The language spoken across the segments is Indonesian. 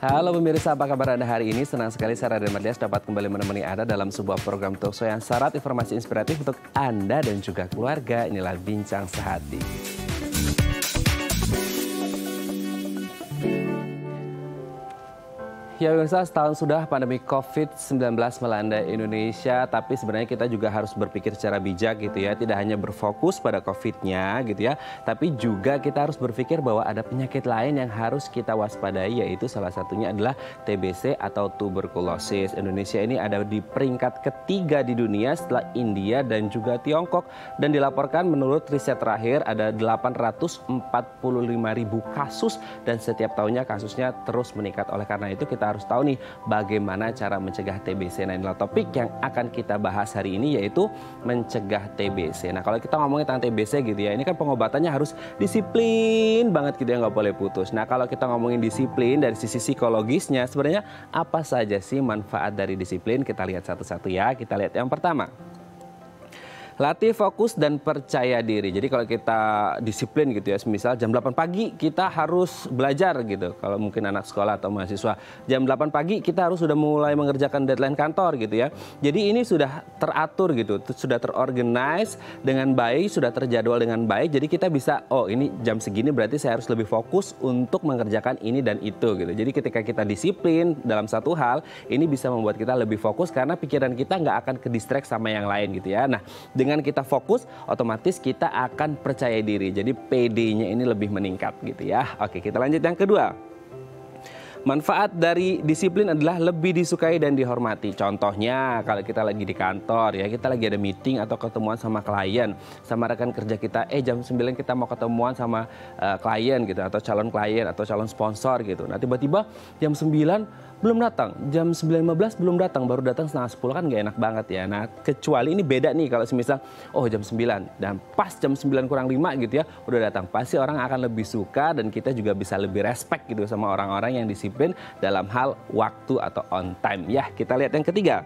Halo pemirsa, apa kabar Anda hari ini? Senang sekali saya Raden Mardias dapat kembali menemani Anda dalam sebuah program talkshow yang syarat informasi inspiratif untuk Anda dan juga keluarga. Inilah Bincang Sehati. Ya pemirsa, setahun sudah pandemi COVID-19 melanda Indonesia, tapi sebenarnya kita juga harus berpikir secara bijak gitu ya. Tidak hanya berfokus pada COVID-nya gitu ya, tapi juga kita harus berpikir bahwa ada penyakit lain yang harus kita waspadai, yaitu salah satunya adalah TBC atau tuberkulosis. Indonesia ini ada di peringkat ketiga di dunia setelah India dan juga Tiongkok. Dan dilaporkan menurut riset terakhir ada 845.000 kasus dan setiap tahunnya kasusnya terus meningkat. Oleh karena itu kita harus tahu nih bagaimana cara mencegah TBC. Nah, inilah topik yang akan kita bahas hari ini, yaitu mencegah TBC. Nah, kalau kita ngomongin tentang TBC gitu ya, ini kan pengobatannya harus disiplin banget gitu ya, nggak boleh putus. Nah, kalau kita ngomongin disiplin dari sisi psikologisnya, sebenarnya apa saja sih manfaat dari disiplin? Kita lihat satu-satu ya. Kita lihat yang pertama. Latih fokus dan percaya diri. Jadi kalau kita disiplin gitu ya, misal jam 8 pagi kita harus belajar gitu. Kalau mungkin anak sekolah atau mahasiswa, jam 8 pagi kita harus sudah mulai mengerjakan deadline kantor gitu ya. Jadi ini sudah teratur gitu, sudah terorganize dengan baik, sudah terjadwal dengan baik. Jadi kita bisa, oh ini jam segini berarti saya harus lebih fokus untuk mengerjakan ini dan itu gitu. Jadi ketika kita disiplin dalam satu hal, ini bisa membuat kita lebih fokus karena pikiran kita nggak akan ke distract sama yang lain gitu ya. Nah, dengan kita fokus, otomatis kita akan percaya diri. Jadi PD-nya ini lebih meningkat gitu ya. Oke, kita lanjut yang kedua. Manfaat dari disiplin adalah lebih disukai dan dihormati. Contohnya kalau kita lagi di kantor ya, kita lagi ada meeting atau ketemuan sama klien, sama rekan kerja kita, jam 9 kita mau ketemuan sama klien gitu, atau calon klien atau calon sponsor gitu. Nah tiba-tiba jam 9 belum datang, jam 9.15 belum datang, baru datang setengah 10 kan nggak enak banget ya. Nah kecuali ini beda nih kalau semisal, jam 9 dan pas jam 9 kurang 5 gitu ya, udah datang. Pasti orang akan lebih suka dan kita juga bisa lebih respect gitu sama orang-orang yang disiplin dalam hal waktu atau on time. Ya, kita lihat yang ketiga.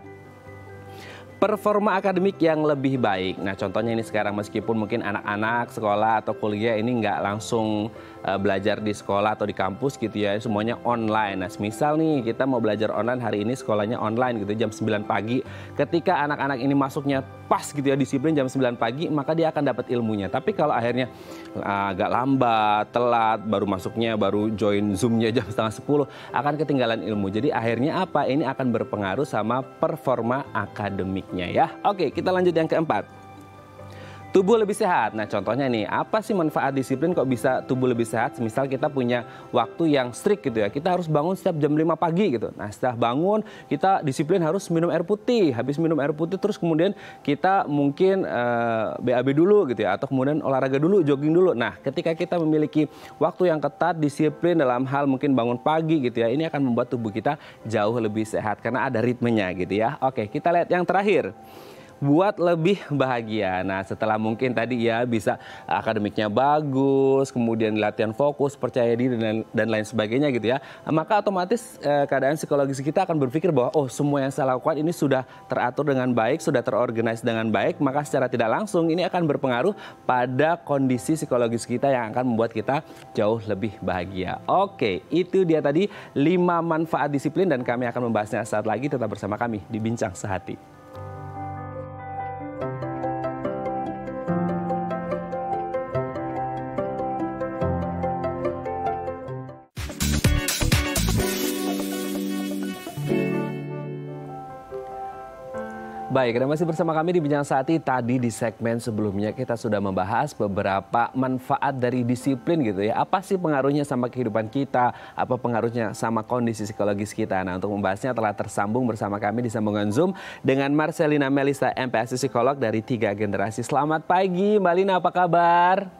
Performa akademik yang lebih baik. Nah contohnya ini sekarang meskipun mungkin anak-anak sekolah atau kuliah ini nggak langsung belajar di sekolah atau di kampus gitu ya, semuanya online. Nah misal nih kita mau belajar online hari ini, sekolahnya online gitu jam 9 pagi. Ketika anak-anak ini masuknya pas gitu ya, disiplin jam 9 pagi, maka dia akan dapat ilmunya. Tapi kalau akhirnya agak lambat, telat, baru masuknya, baru join Zoom-nya jam setengah 10, akan ketinggalan ilmu. Jadi akhirnya apa? Ini akan berpengaruh sama performa akademiknya ya. Oke, kita lanjut yang keempat. Tubuh lebih sehat. Nah contohnya nih, apa sih manfaat disiplin kok bisa tubuh lebih sehat? Misal kita punya waktu yang strict gitu ya, kita harus bangun setiap jam 5 pagi gitu. Nah setelah bangun, kita disiplin harus minum air putih. Habis minum air putih terus kemudian kita mungkin BAB dulu gitu ya, atau kemudian olahraga dulu, jogging dulu. Nah ketika kita memiliki waktu yang ketat, disiplin dalam hal mungkin bangun pagi gitu ya, ini akan membuat tubuh kita jauh lebih sehat karena ada ritmenya gitu ya. Oke, kita lihat yang terakhir. Buat lebih bahagia. Nah setelah mungkin tadi ya bisa akademiknya bagus, kemudian latihan fokus, percaya diri dan lain sebagainya gitu ya, maka otomatis keadaan psikologis kita akan berpikir bahwa semua yang saya lakukan ini sudah teratur dengan baik, sudah terorganize dengan baik, maka secara tidak langsung ini akan berpengaruh pada kondisi psikologis kita yang akan membuat kita jauh lebih bahagia. Oke, itu dia tadi 5 manfaat disiplin dan kami akan membahasnya saat lagi. Tetap bersama kami di Bincang Sehati. Baik, Anda masih bersama kami di Bincang Sehati. Tadi di segmen sebelumnya kita sudah membahas beberapa manfaat dari disiplin gitu ya. Apa sih pengaruhnya sama kehidupan kita? Apa pengaruhnya sama kondisi psikologis kita? Nah untuk membahasnya telah tersambung bersama kami di sambungan Zoom dengan Marcelina Melisa, MPASI Psikolog dari 3 Generasi. Selamat pagi Mbak Lina, apa kabar?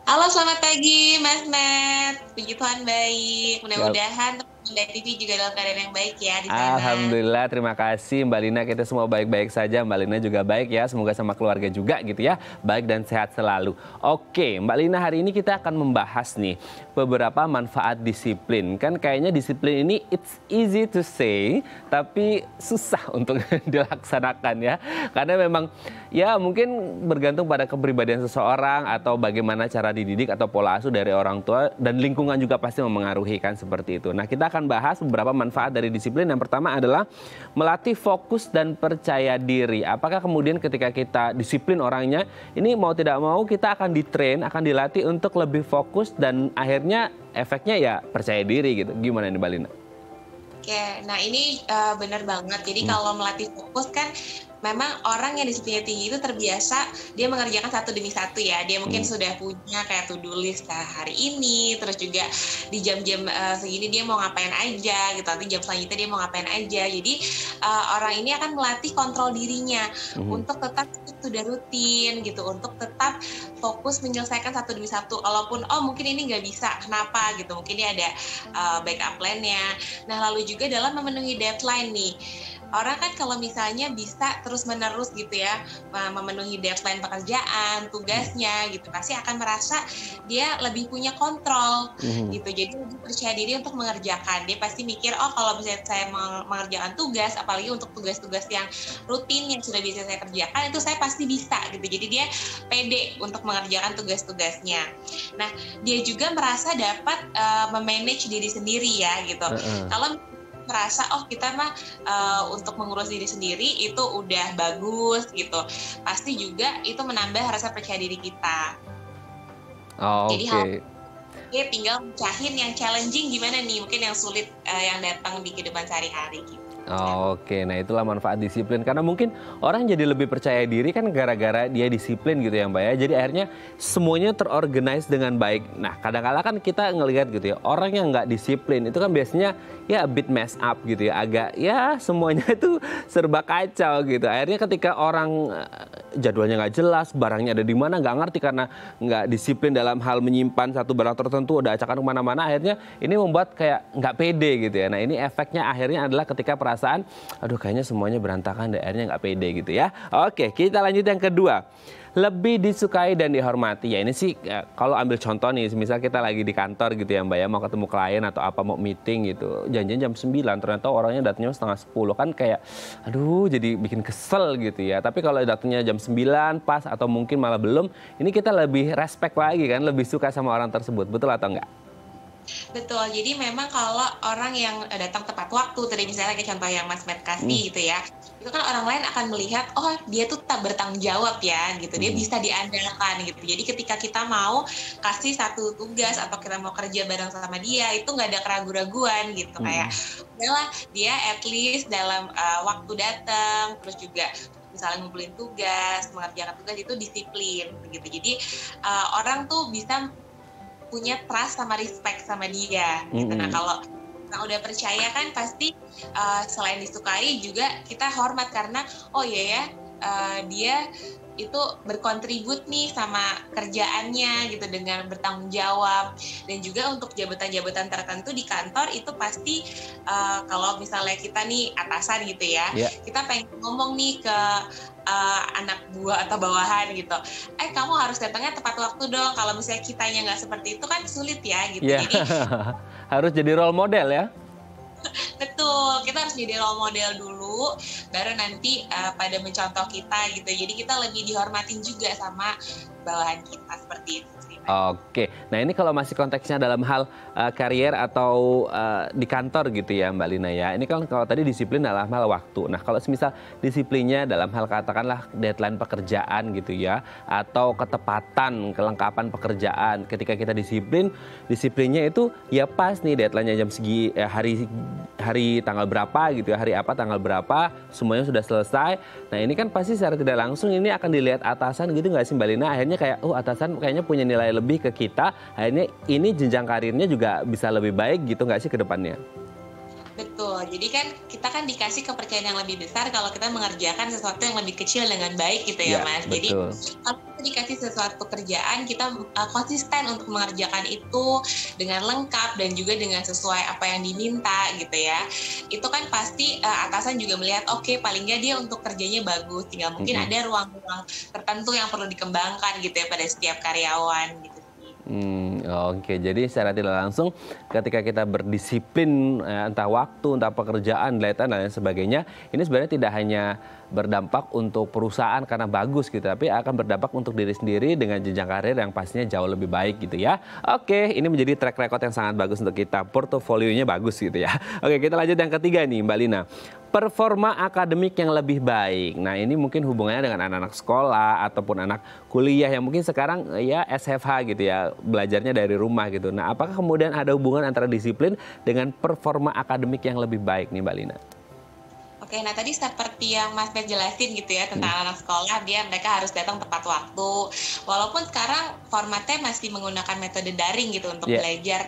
Halo, selamat pagi Mas Matt. Puji Tuhan baik. Mudah-mudahan Bunda TV juga dalam keadaan yang baik ya di sana. Alhamdulillah, terima kasih Mbak Lina. Kita semua baik-baik saja. Mbak Lina juga baik ya. Semoga sama keluarga juga gitu ya. Baik dan sehat selalu. Oke, Mbak Lina, hari ini kita akan membahas nih beberapa manfaat disiplin. Kan kayaknya disiplin ini it's easy to say, tapi susah untuk dilaksanakan ya. Karena memang ya mungkin bergantung pada kepribadian seseorang atau bagaimana cara dididik atau pola asuh dari orang tua, dan lingkungan juga pasti memengaruhi kan seperti itu. Nah, kita akan akan bahas beberapa manfaat dari disiplin. Yang pertama adalah melatih fokus dan percaya diri. Apakah kemudian ketika kita disiplin orangnya, ini mau tidak mau kita akan ditrain, akan dilatih untuk lebih fokus dan akhirnya efeknya ya percaya diri gitu. Gimana nih Mbak Lina? Oke, nah ini benar banget. Jadi kalau melatih fokus kan memang orang yang disiplinnya tinggi itu terbiasa dia mengerjakan satu demi satu ya. Dia mungkin sudah punya kayak to-do list hari ini, terus juga di jam-jam segini dia mau ngapain aja gitu. Nanti jam selanjutnya dia mau ngapain aja. Jadi orang ini akan melatih kontrol dirinya untuk tetap sudah rutin gitu, untuk tetap fokus menyelesaikan satu demi satu. Walaupun mungkin ini nggak bisa, kenapa gitu? Mungkin dia ada backup plan-nya. Nah lalu juga dalam memenuhi deadline nih. Orang kan kalau misalnya bisa terus-menerus gitu ya memenuhi deadline pekerjaan, tugasnya gitu, pasti akan merasa dia lebih punya kontrol gitu. Jadi lebih percaya diri untuk mengerjakan. Dia pasti mikir, kalau misalnya saya mengerjakan tugas, apalagi untuk tugas-tugas yang rutin yang sudah bisa saya kerjakan, itu saya pasti bisa gitu. Jadi dia pede untuk mengerjakan tugas-tugasnya. Nah, dia juga merasa dapat memanage diri sendiri ya gitu. Kalau merasa kita mah untuk mengurus diri sendiri itu udah bagus gitu, pasti juga itu menambah rasa percaya diri kita. Jadi tinggal mecahin yang challenging gimana nih, mungkin yang sulit yang datang di kehidupan sehari-hari gitu. Oke, nah itulah manfaat disiplin. Karena mungkin orang jadi lebih percaya diri kan gara-gara dia disiplin gitu ya Mbak ya. Jadi akhirnya semuanya terorganize dengan baik. Nah kadang-kala kan kita ngelihat gitu ya, orang yang nggak disiplin itu kan biasanya ya a bit mess up gitu ya. Agak ya semuanya itu serba kacau gitu. Akhirnya ketika orang jadwalnya nggak jelas, barangnya ada di mana nggak ngerti karena nggak disiplin dalam hal menyimpan satu barang tertentu, ada acakan kemana-mana, akhirnya ini membuat kayak nggak pede gitu ya. Nah ini efeknya akhirnya adalah ketika perasaan, aduh kayaknya semuanya berantakan, akhirnya nggak pede gitu ya. Oke, kita lanjut yang kedua. Lebih disukai dan dihormati. Ya ini sih kalau ambil contoh nih, misal kita lagi di kantor gitu ya Mbak ya, mau ketemu klien atau apa, mau meeting gitu, janjian jam 9, ternyata orangnya datangnya setengah 10, kan kayak aduh jadi bikin kesel gitu ya. Tapi kalau datangnya jam 9 pas atau mungkin malah belum, ini kita lebih respect lagi kan, lebih suka sama orang tersebut. Betul atau enggak? Betul, jadi memang kalau orang yang datang tepat waktu, tadi misalnya kayak contoh yang Mas Matt kasih gitu ya, itu kan orang lain akan melihat, dia tuh tak bertanggung jawab ya gitu, dia bisa diandalkan gitu. Jadi ketika kita mau kasih satu tugas atau kita mau kerja bareng sama dia, itu nggak ada keraguan-raguan gitu, kayak udahlah dia at least dalam waktu datang, terus juga misalnya ngumpulin tugas, mengerjakan tugas itu disiplin begitu. Jadi orang tuh bisa punya trust sama respect sama dia gitu. Nah kalau kita udah percaya kan pasti selain disukai juga kita hormat karena dia itu berkontribut nih sama kerjaannya gitu dengan bertanggung jawab. Dan juga untuk jabatan-jabatan tertentu di kantor itu pasti kalau misalnya kita nih atasan gitu ya, kita pengen ngomong nih ke anak buah atau bawahan gitu, kamu harus datangnya tepat waktu dong. Kalau misalnya kitanya nggak seperti itu kan sulit ya gitu. Jadi harus jadi role model ya. Betul, kita harus jadi role model dulu, baru nanti pada mencontoh kita gitu. Jadi kita lebih dihormatin juga sama bawahan kita, seperti itu. Oke, nah ini kalau masih konteksnya dalam hal karier atau di kantor gitu ya Mbak Lina ya. Ini kan kalau tadi disiplin dalam hal waktu. Nah kalau semisal disiplinnya dalam hal katakanlah deadline pekerjaan gitu ya, atau ketepatan, kelengkapan pekerjaan. Ketika kita disiplinnya itu ya pas nih deadline-nya jam segi, hari tanggal berapa gitu ya, hari apa tanggal berapa, semuanya sudah selesai. Nah ini kan pasti secara tidak langsung ini akan dilihat atasan gitu nggak sih Mbak Lina? Akhirnya kayak, atasan kayaknya punya nilai lebih ke kita, akhirnya ini jenjang karirnya juga bisa lebih baik gitu nggak sih ke depannya? Betul, jadi kan kita kan dikasih kepercayaan yang lebih besar kalau kita mengerjakan sesuatu yang lebih kecil dengan baik gitu ya Mas. Jadi kalau kita dikasih sesuatu kerjaan, kita konsisten untuk mengerjakan itu dengan lengkap dan juga dengan sesuai apa yang diminta gitu ya. Itu kan pasti atasan juga melihat, oke, paling nggak dia untuk kerjanya bagus, tinggal mungkin ada ruang-ruang tertentu yang perlu dikembangkan gitu ya pada setiap karyawan gitu. Oke, jadi secara tidak langsung ketika kita berdisiplin, entah waktu, entah pekerjaan, dan lain sebagainya, ini sebenarnya tidak hanya berdampak untuk perusahaan karena bagus gitu, tapi akan berdampak untuk diri sendiri dengan jenjang karir yang pastinya jauh lebih baik gitu ya. Oke, ini menjadi track record yang sangat bagus untuk kita, portofolionya bagus gitu ya. Oke, kita lanjut yang ketiga nih Mbak Lina. Performa akademik yang lebih baik. Nah, ini mungkin hubungannya dengan anak-anak sekolah ataupun anak kuliah yang mungkin sekarang ya SFH gitu ya, belajarnya dari rumah gitu. Nah, apakah kemudian ada hubungan antara disiplin dengan performa akademik yang lebih baik nih Mbak Lina? Oke, nah tadi seperti yang Mas Bet jelasin gitu ya tentang anak sekolah, mereka harus datang tepat waktu. Walaupun sekarang formatnya masih menggunakan metode daring gitu untuk belajar,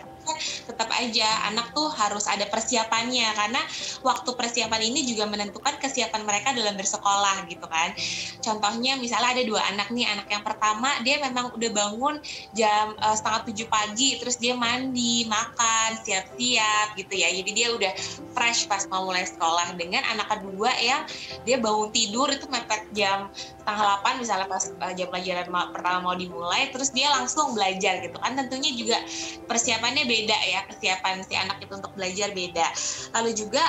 tetap aja anak tuh harus ada persiapannya karena waktu persiapan ini juga menentukan kesiapan mereka dalam bersekolah gitu kan. Contohnya misalnya ada 2 anak nih, anak yang pertama dia memang udah bangun jam 6:30 pagi, terus dia mandi, makan, siap-siap gitu ya. Jadi dia udah fresh pas mau mulai sekolah. Dengan anak kedua yang dia bangun tidur itu mepet jam 7:30 misalnya pas jam pelajaran pertama mau dimulai, terus dia langsung belajar gitu kan. Tentunya juga persiapannya beda ya, persiapan si anak itu untuk belajar beda. Lalu juga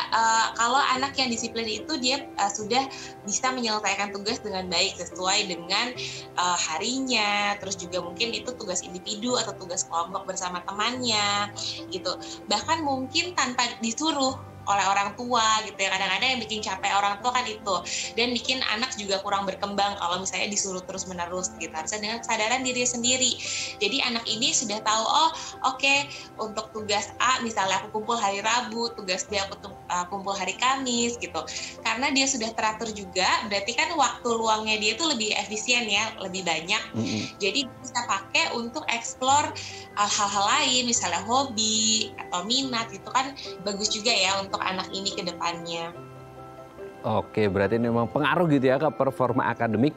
kalau anak yang disiplin itu dia sudah bisa menyelesaikan tugas dengan baik sesuai dengan harinya, terus juga mungkin itu tugas individu atau tugas kelompok bersama temannya gitu. Bahkan mungkin tanpa disuruh oleh orang tua gitu ya, kadang-kadang yang bikin capek orang tua kan itu, dan bikin anak juga kurang berkembang kalau misalnya disuruh terus-menerus gitu. Harusnya dengan kesadaran diri sendiri. Jadi anak ini sudah tahu, oh oke, untuk tugas A misalnya aku kumpul hari Rabu, tugas B aku kumpul hari Kamis gitu. Karena dia sudah teratur juga, berarti kan waktu luangnya dia itu lebih efisien ya, lebih banyak. Jadi bisa pakai untuk explore hal-hal lain, misalnya hobi atau minat, itu kan bagus juga ya untuk anak ini ke depannya. Oke, berarti ini memang pengaruh gitu ya ke performa akademik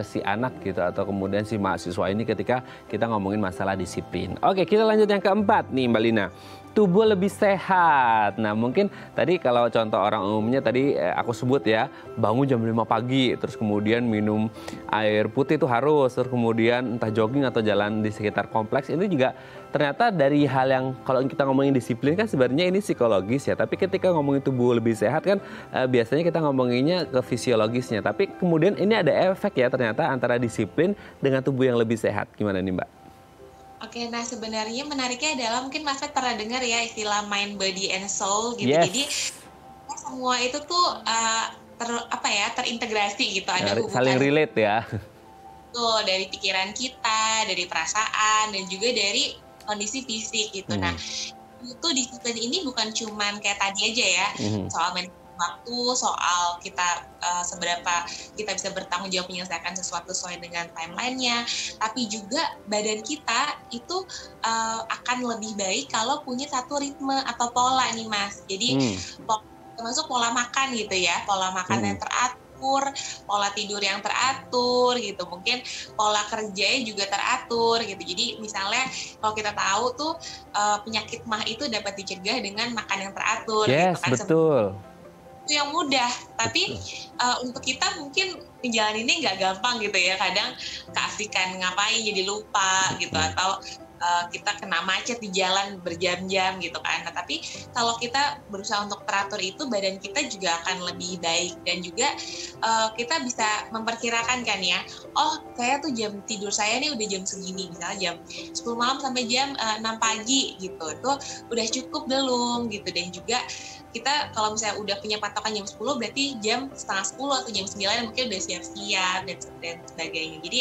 si anak gitu atau kemudian si mahasiswa ini ketika kita ngomongin masalah disiplin. Oke, kita lanjut yang keempat nih Mbak Lina. Tubuh lebih sehat. Nah, mungkin tadi kalau contoh orang umumnya tadi aku sebut ya, bangun jam 5 pagi, terus kemudian minum air putih itu harus, terus kemudian entah jogging atau jalan di sekitar kompleks, itu juga ternyata dari hal yang kalau kita ngomongin disiplin kan sebenarnya ini psikologis ya, tapi ketika ngomongin tubuh lebih sehat kan biasanya kita ngomonginnya ke fisiologisnya, tapi kemudian ini ada efek ya ternyata antara disiplin dengan tubuh yang lebih sehat. Gimana nih Mbak? Oke, nah sebenarnya menariknya adalah mungkin Mas Fed pernah dengar ya istilah mind, body, and soul gitu. Yes. Jadi semua itu tuh terintegrasi gitu. Ada hubungan saling relate ya. tuh dari pikiran kita, dari perasaan, dan juga dari kondisi fisik gitu. Nah, itu disiplin ini bukan cuman kayak tadi aja ya, soal waktu, soal kita seberapa kita bisa bertanggung jawab menyelesaikan sesuatu sesuai dengan timeline-nya, tapi juga badan kita itu akan lebih baik kalau punya satu ritme atau pola nih Mas. Jadi termasuk pola makan gitu ya, pola makan yang teratur, pola tidur yang teratur gitu, mungkin pola kerjanya juga teratur gitu. Jadi misalnya kalau kita tahu tuh penyakit MAH itu dapat dicegah dengan makan yang teratur. Yes, gitu kan. betul. Itu yang mudah, tapi untuk kita mungkin menjalani ini nggak gampang gitu ya, kadang keasikan ngapain jadi lupa gitu, atau kita kena macet di jalan berjam-jam gitu kan. Nah, tapi kalau kita berusaha untuk teratur itu, badan kita juga akan lebih baik, dan juga kita bisa memperkirakan kan ya, oh saya tuh jam tidur saya nih udah jam segini, misalnya jam 10 malam sampai jam 6 pagi gitu, itu udah cukup belum gitu. Dan juga kita kalau misalnya udah punya patokan jam 10, berarti jam setengah 10 atau jam 9 mungkin udah siap-siap dan sebagainya. Jadi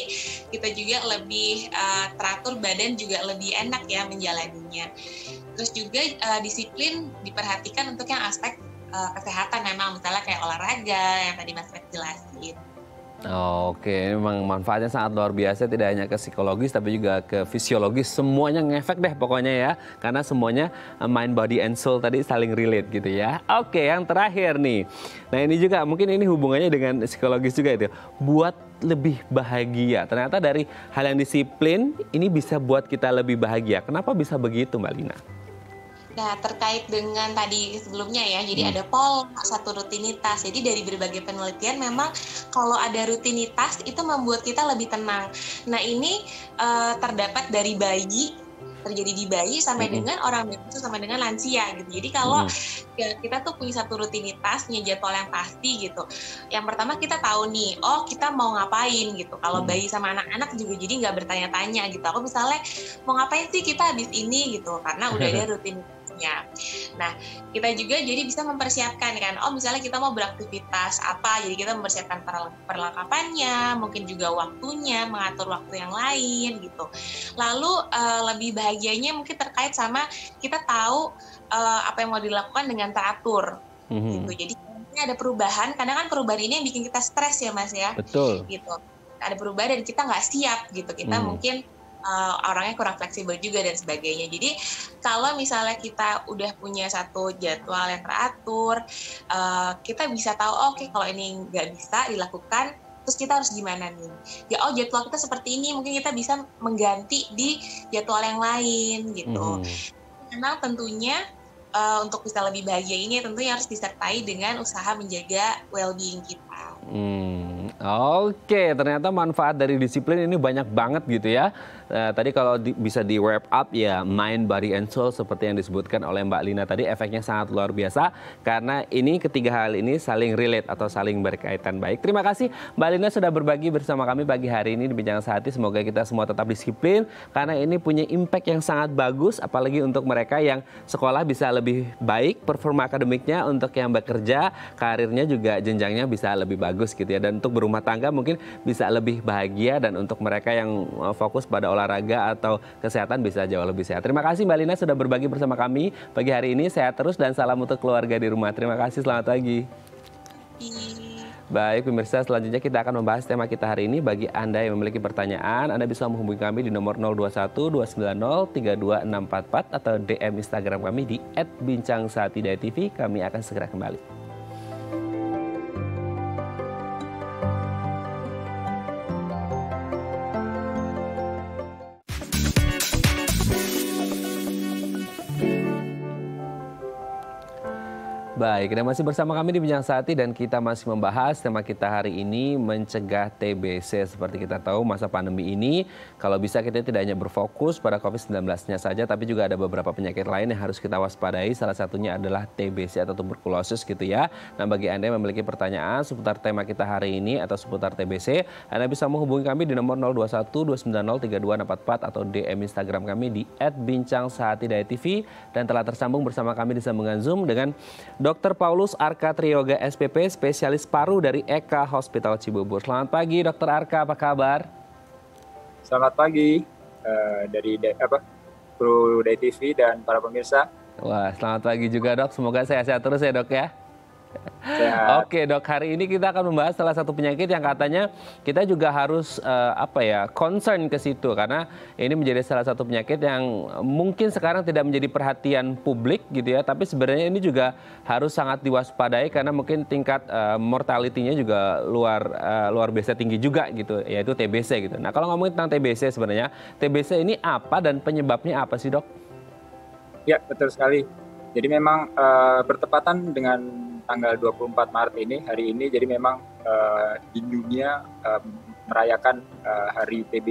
kita juga lebih teratur, badan juga lebih enak ya menjalaninya. Terus juga disiplin diperhatikan untuk yang aspek kesehatan, memang misalnya kayak olahraga yang tadi Mas Fred jelasin. Oke, memang manfaatnya sangat luar biasa, tidak hanya ke psikologis tapi juga ke fisiologis, semuanya ngefek deh pokoknya ya, karena semuanya mind, body, and soul tadi saling relate gitu ya. Oke, yang terakhir nih, nah ini juga mungkin ini hubungannya dengan psikologis juga itu, buat lebih bahagia. Ternyata dari hal yang disiplin ini bisa buat kita lebih bahagia. Kenapa bisa begitu Mbak Lina? Nah, terkait dengan tadi sebelumnya ya, jadi ada pola, satu rutinitas. Jadi dari berbagai penelitian memang kalau ada rutinitas itu membuat kita lebih tenang. Nah, ini terdapat dari bayi terjadi di bayi sampai dengan orang dewasa sampai dengan lansia gitu. Jadi kalau kita tuh punya satu rutinitas, punya jadwal yang pasti gitu. Yang pertama kita tahu nih, oh kita mau ngapain gitu. Kalau bayi sama anak-anak juga jadi nggak bertanya-tanya gitu. Aku misalnya mau ngapain sih kita habis ini gitu, karena udah ada rutinitasnya. Nah, kita juga jadi bisa mempersiapkan kan, oh misalnya kita mau beraktivitas apa, jadi kita mempersiapkan perlengkapannya, mungkin juga waktunya, mengatur waktu yang lain gitu. Lalu lebih bahagianya mungkin terkait sama kita tahu apa yang mau dilakukan dengan teratur gitu. Jadi ini ada perubahan, kadang kan perubahan ini yang bikin kita stres ya Mas ya. Betul. Gitu. Ada perubahan dan kita nggak siap gitu. Kita mungkin orangnya kurang fleksibel juga dan sebagainya. Jadi kalau misalnya kita udah punya satu jadwal yang teratur, kita bisa tahu oke, kalau ini nggak bisa dilakukan, terus kita harus gimana nih? Ya jadwal kita seperti ini, mungkin kita bisa mengganti di jadwal yang lain gitu. Memang tentunya untuk bisa lebih bahagia ini tentunya harus disertai dengan usaha menjaga well-being kita. Oke, ternyata manfaat dari disiplin ini banyak banget gitu ya. Tadi kalau bisa di wrap up ya, mind, body, and soul seperti yang disebutkan oleh Mbak Lina tadi, efeknya sangat luar biasa karena ini ketiga hal ini saling relate atau saling berkaitan. Baik, terima kasih Mbak Lina sudah berbagi bersama kami pagi hari ini di Bincang Sehati. Semoga kita semua tetap disiplin karena ini punya impact yang sangat bagus, apalagi untuk mereka yang sekolah bisa lebih baik performa akademiknya, untuk yang bekerja karirnya juga jenjangnya bisa lebih bagus gitu ya, dan untuk berumah tangga mungkin bisa lebih bahagia, dan untuk mereka yang fokus pada olahraga atau kesehatan bisa jauh lebih sehat. Terima kasih Mbak Lina sudah berbagi bersama kami pagi hari ini. Sehat terus dan salam untuk keluarga di rumah. Terima kasih, selamat pagi. Baik pemirsa, selanjutnya kita akan membahas tema kita hari ini. Bagi Anda yang memiliki pertanyaan, Anda bisa menghubungi kami di nomor 021-290-32644 atau DM Instagram kami di @bincangsahatidayatv. Kami akan segera kembali. Baik, dan masih bersama kami di Bincang Sehati dan kita masih membahas tema kita hari ini, mencegah TBC. Seperti kita tahu masa pandemi ini kalau bisa kita tidak hanya berfokus pada COVID-19-nya saja, tapi juga ada beberapa penyakit lain yang harus kita waspadai. Salah satunya adalah TBC atau tuberkulosis gitu ya. Nah, bagi Anda yang memiliki pertanyaan seputar tema kita hari ini atau seputar TBC, Anda bisa menghubungi kami di nomor 021-290-32644 atau DM Instagram kami di @bincangsahatidayatv, dan telah tersambung bersama kami di sambungan Zoom dengan Dr. Paulus Arka Triyoga SPP, spesialis paru dari Eka Hospital Cibubur. Selamat pagi Dr. Arka, apa kabar? Selamat pagi dari kru DayTV dan para pemirsa. Wah, selamat pagi juga Dok, semoga sehat-sehat terus ya Dok ya. Sehat. Oke Dok, hari ini kita akan membahas salah satu penyakit yang katanya kita juga harus concern ke situ, karena ini menjadi salah satu penyakit yang mungkin sekarang tidak menjadi perhatian publik gitu ya, tapi sebenarnya ini juga harus sangat diwaspadai karena mungkin tingkat mortality-nya juga luar biasa tinggi juga gitu, yaitu TBC gitu. Nah, kalau ngomongin tentang TBC, sebenarnya TBC ini apa dan penyebabnya apa sih Dok? Ya, betul sekali. Jadi memang bertepatan dengan tanggal 24 Maret ini, hari ini, jadi memang di dunia merayakan Hari TB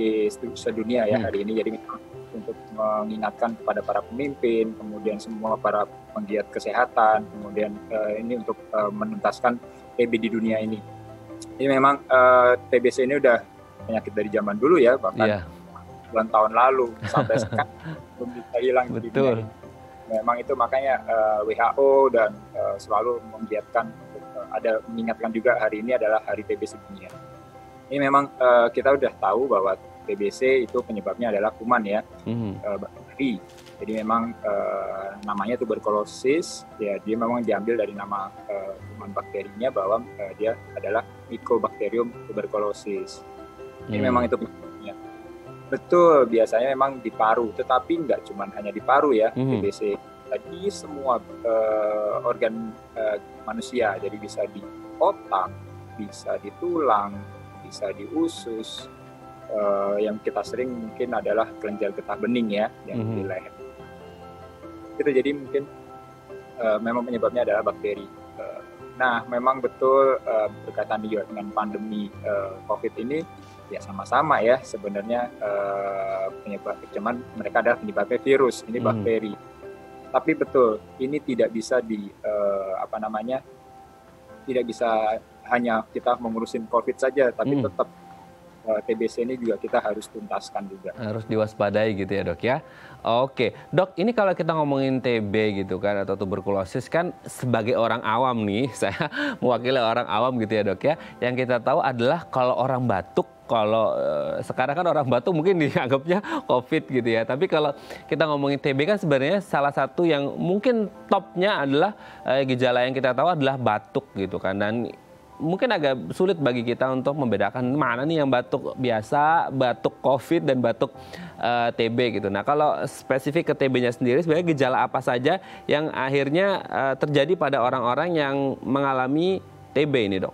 sedunia ya hari ini. Jadi memang untuk mengingatkan kepada para pemimpin, kemudian semua para penggiat kesehatan, kemudian ini untuk menuntaskan TB di dunia ini. Jadi memang TBC ini udah penyakit dari zaman dulu ya, bahkan puluhan tahun lalu sampai sekarang belum bisa hilang di dunia ini. Memang itu makanya WHO dan selalu menggiatkan mengingatkan juga hari ini adalah Hari TBC Dunia. Ini memang kita udah tahu bahwa TBC itu penyebabnya adalah kuman ya, bakteri. Jadi memang namanya tuberkulosis, ya dia memang diambil dari nama kuman bakterinya bahwa dia adalah Mycobacterium tuberculosis. Ini memang itu penyebabnya. Betul, biasanya memang di paru, tetapi nggak cuma hanya di paru ya, TBC. Jadi semua organ manusia, jadi bisa di otak, bisa di tulang, bisa di usus. Yang kita sering mungkin adalah kelenjar getah bening ya, yang di leher. Itu jadi mungkin memang penyebabnya adalah bakteri. Nah, memang betul berkaitan juga dengan pandemi COVID ini, ya sama-sama ya sebenarnya penyebab, cuman mereka adalah penyebabnya virus, ini bakteri. Tapi betul, ini tidak bisa tidak bisa hanya kita mengurusin COVID saja, tapi tetap TBC ini juga kita harus tuntaskan juga. Harus diwaspadai gitu ya dok ya. Oke dok, ini kalau kita ngomongin TB gitu kan atau tuberkulosis kan sebagai orang awam nih, saya mewakili orang awam gitu ya dok ya. Yang kita tahu adalah kalau orang batuk, kalau sekarang kan orang batuk mungkin dianggapnya COVID gitu ya. Tapi kalau kita ngomongin TB kan sebenarnya salah satu yang mungkin topnya adalah gejala yang kita tahu adalah batuk gitu kan. Dan mungkin agak sulit bagi kita untuk membedakan mana nih yang batuk biasa, batuk COVID, dan batuk TB gitu. Nah kalau spesifik ke TB-nya sendiri, sebenarnya gejala apa saja yang akhirnya terjadi pada orang-orang yang mengalami TB ini dok?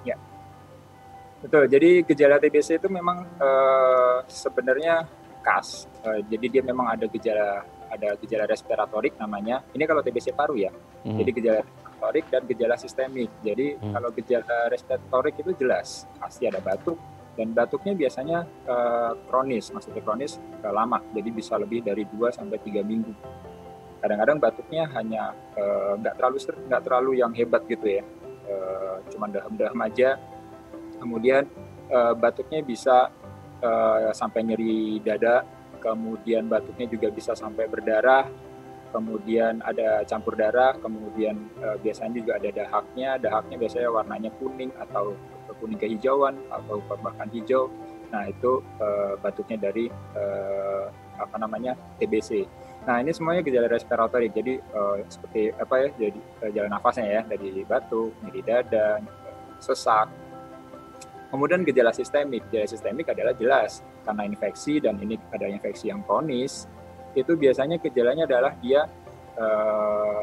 Ya, betul. Jadi gejala TBC itu memang sebenarnya khas. Jadi dia memang ada gejala respiratorik namanya. Ini kalau TBC paru ya. Jadi gejala respiratorik dan gejala sistemik. Jadi kalau gejala respiratorik itu jelas pasti ada batuk, dan batuknya biasanya kronis, maksudnya kronis lama. Jadi bisa lebih dari 2 sampai 3 minggu. Kadang-kadang batuknya hanya nggak terlalu yang hebat gitu ya. Cuma daham-daham aja. Kemudian batuknya bisa sampai nyeri dada, kemudian batuknya juga bisa sampai berdarah, kemudian ada campur darah, kemudian biasanya juga ada dahaknya biasanya warnanya kuning atau kuning kehijauan atau bahkan hijau. Nah itu batuknya dari TBC. Nah ini semuanya gejala respiratorik, jadi seperti jadi jalan nafasnya ya, dari batuk, nyeri dada, sesak. Kemudian gejala sistemik adalah jelas karena infeksi, dan ini ada infeksi yang kronis. Itu biasanya gejalanya adalah dia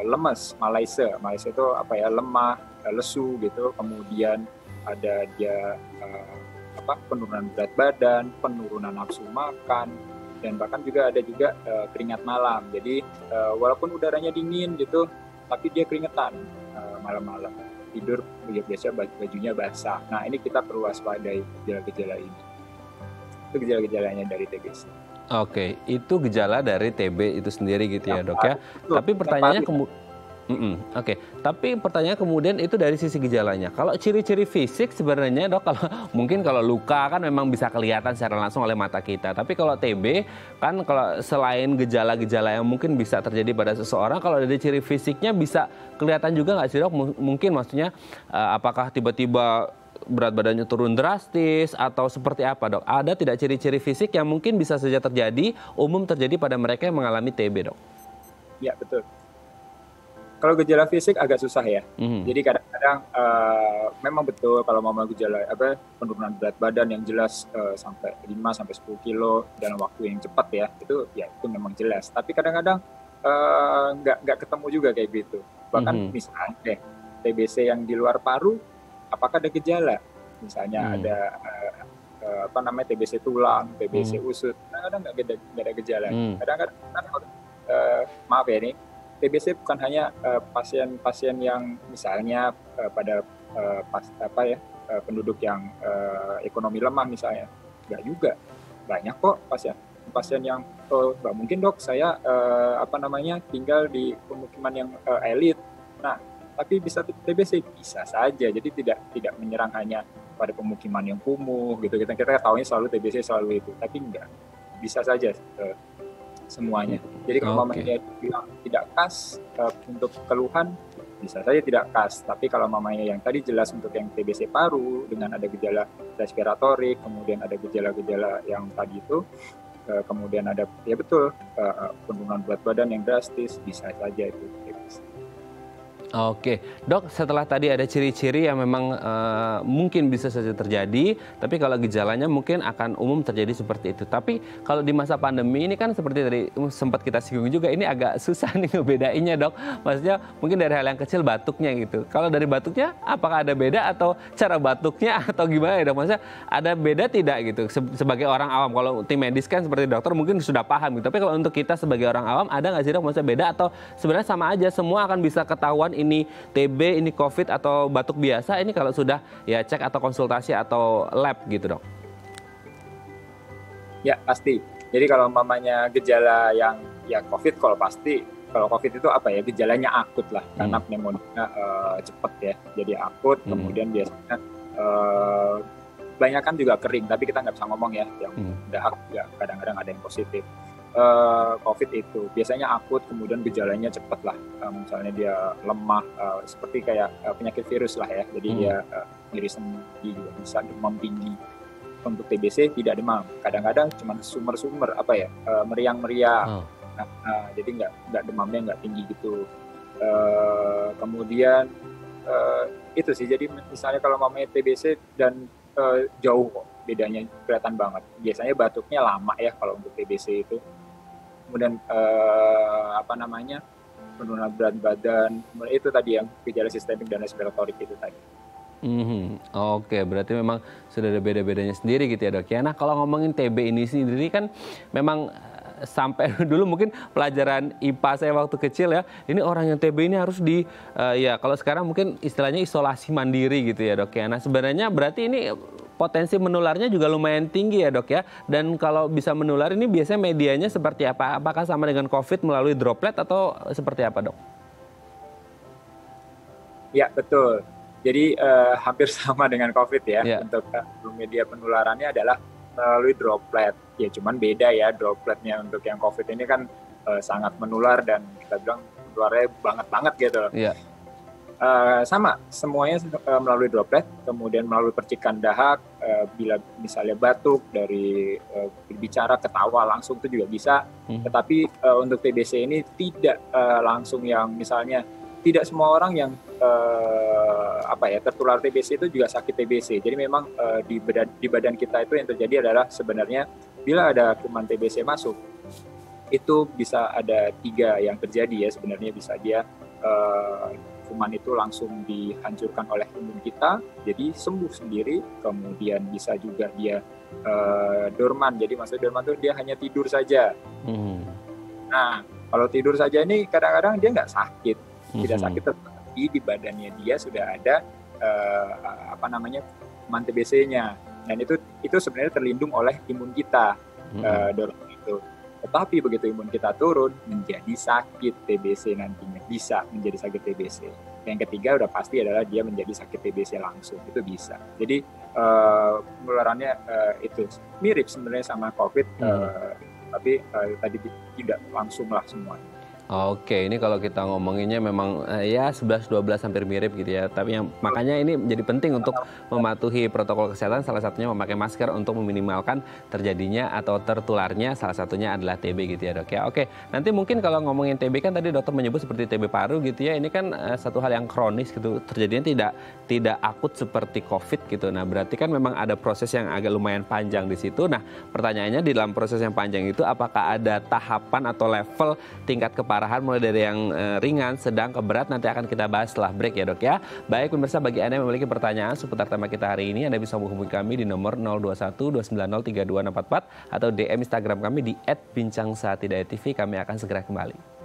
lemes, malaise itu lemah, lesu gitu. Kemudian ada dia penurunan berat badan, penurunan nafsu makan, dan bahkan juga ada keringat malam. Jadi walaupun udaranya dingin gitu, tapi dia keringetan malam-malam. Tidur biasa bajunya basah. Nah ini kita perlu waspadai gejala-gejala ini. Itu gejala-gejalanya dari TBC. Oke, itu gejala dari TB itu sendiri gitu ya dok ya. Tapi pertanyaannya tapi pertanyaannya kemudian itu dari sisi gejalanya. Kalau ciri-ciri fisik sebenarnya dok, kalau luka kan memang bisa kelihatan secara langsung oleh mata kita. Tapi kalau TB kan kalau selain gejala-gejala yang mungkin bisa terjadi pada seseorang, kalau dari ciri fisiknya bisa kelihatan juga nggak sih dok? Mungkin maksudnya apakah tiba-tiba berat badannya turun drastis atau seperti apa dok? Ada tidak ciri-ciri fisik yang mungkin bisa saja terjadi, umum terjadi pada mereka yang mengalami TB dok? Ya betul. Kalau gejala fisik agak susah ya. Jadi kadang-kadang memang betul kalau mau gejala penurunan berat badan yang jelas sampai 5 sampai 10 kilo dalam waktu yang cepat ya, itu memang jelas. Tapi kadang-kadang nggak ketemu juga kayak gitu. Bahkan misalnya deh TBC yang di luar paru, apakah ada gejala? Misalnya ada TBC tulang, TBC usus, kadang-kadang nggak ada gejala. Kadang-kadang maaf ya nih, TBC bukan hanya pasien-pasien yang misalnya pada penduduk yang ekonomi lemah misalnya, nggak juga. Banyak kok pasien yang nggak mungkin dok saya tinggal di pemukiman yang elit. Nah tapi bisa TBC, bisa saja. Jadi tidak menyerang hanya pada pemukiman yang kumuh gitu. Kita tahunya selalu TBC selalu itu, tapi enggak, bisa saja semuanya. Jadi kalau mamanya bilang tidak khas untuk keluhan, bisa saja tidak khas. Tapi kalau mamanya yang tadi jelas untuk yang TBC paru dengan ada gejala respiratorik, kemudian ada gejala-gejala yang tadi itu, kemudian ada penurunan berat badan yang drastis, bisa saja itu TBC. Oke, dok, setelah tadi ada ciri-ciri yang memang mungkin bisa saja terjadi, tapi kalau gejalanya mungkin akan umum terjadi seperti itu. Tapi kalau di masa pandemi ini kan seperti tadi sempat kita singgung juga, ini agak susah nih ngebedainnya dok. Maksudnya mungkin dari hal yang kecil batuknya gitu. Kalau dari batuknya, apakah ada beda atau cara batuknya atau gimana ya dok? Maksudnya ada beda tidak gitu? Sebagai orang awam, kalau tim medis kan seperti dokter mungkin sudah paham gitu. Tapi kalau untuk kita sebagai orang awam, ada nggak sih dok? Maksudnya beda atau sebenarnya sama aja, semua akan bisa ketahuan ini TB, ini COVID atau batuk biasa, ini kalau sudah ya cek atau konsultasi atau lab gitu dok? Ya pasti. Jadi kalau mamanya gejala yang ya COVID, kalau COVID itu apa ya, gejalanya akut lah, karena pneumonia cepat ya, jadi akut. Kemudian biasanya banyak kan juga kering, tapi kita nggak bisa ngomong ya, yang dahak juga kadang-kadang ada yang positif. COVID itu biasanya akut, kemudian gejalanya cepat lah, misalnya dia lemah, seperti kayak penyakit virus lah ya, jadi dia nyeri sendi juga bisa, demam tinggi. Untuk TBC tidak demam, kadang-kadang cuma sumber-sumber apa ya, meriang-meriang. Jadi nggak demamnya nggak tinggi gitu. Kemudian itu sih, jadi misalnya kalau mamanya TBC dan jauh kok bedanya, kelihatan banget. Biasanya batuknya lama ya kalau untuk TBC itu. Kemudian penurunan berat badan, itu tadi yang gejala sistemik dan respiratorik itu tadi. Oke, berarti memang sudah ada beda-bedanya sendiri gitu ya dok ya. Nah kalau ngomongin TB ini sendiri kan memang sampai dulu mungkin pelajaran IPA saya waktu kecil ya, ini orang yang TB ini harus ya kalau sekarang mungkin istilahnya isolasi mandiri gitu ya dok ya. Nah sebenarnya berarti ini potensi menularnya juga lumayan tinggi ya dok ya. Dan kalau bisa menular ini biasanya medianya seperti apa? Apakah sama dengan COVID melalui droplet atau seperti apa dok? Ya betul. Jadi hampir sama dengan COVID ya. Untuk media penularannya adalah melalui droplet. Ya cuman beda ya, dropletnya untuk yang COVID ini kan sangat menular dan kita bilang menularnya banget gitu. Sama, semuanya melalui droplet, kemudian melalui percikan dahak, bila misalnya batuk, dari berbicara, ketawa langsung itu juga bisa. Tetapi untuk TBC ini tidak langsung yang misalnya, tidak semua orang yang tertular TBC itu juga sakit TBC. Jadi memang di badan kita itu yang terjadi adalah sebenarnya bila ada kuman TBC masuk, itu bisa ada 3 yang terjadi ya sebenarnya. Bisa dia kuman itu langsung dihancurkan oleh imun kita, jadi sembuh sendiri. Kemudian bisa juga dia dorman, jadi maksudnya dorman itu dia hanya tidur saja. Nah kalau tidur saja ini kadang-kadang dia nggak sakit, tidak sakit, tetapi di badannya dia sudah ada kuman TBC-nya, dan itu sebenarnya terlindung oleh imun kita, dorman itu. Tetapi begitu imun kita turun, menjadi sakit TBC nantinya, bisa menjadi sakit TBC. Yang ketiga udah pasti adalah dia menjadi sakit TBC langsung, itu bisa. Jadi penularannya itu mirip sebenarnya sama COVID, tapi tadi tidak langsung lah semuanya. Oke, ini kalau kita ngomonginnya memang ya 11-12 hampir mirip gitu ya. Tapi yang makanya ini menjadi penting untuk mematuhi protokol kesehatan, salah satunya memakai masker untuk meminimalkan terjadinya atau tertularnya, salah satunya adalah TB gitu ya dok ya. Oke, nanti mungkin kalau ngomongin TB kan tadi dokter menyebut seperti TB paru gitu ya. Ini kan satu hal yang kronis gitu, terjadinya tidak akut seperti COVID gitu. Nah berarti kan memang ada proses yang agak lumayan panjang di situ. Nah pertanyaannya di dalam proses yang panjang itu apakah ada tahapan atau level tingkat keparahan mulai dari yang ringan, sedang, ke berat, nanti akan kita bahas setelah break ya dok ya. Baik pemirsa, bagi Anda yang memiliki pertanyaan seputar tema kita hari ini, Anda bisa menghubungi kami di nomor 021-290-3244 atau DM Instagram kami di @bincangsahatidayatv. Kami akan segera kembali.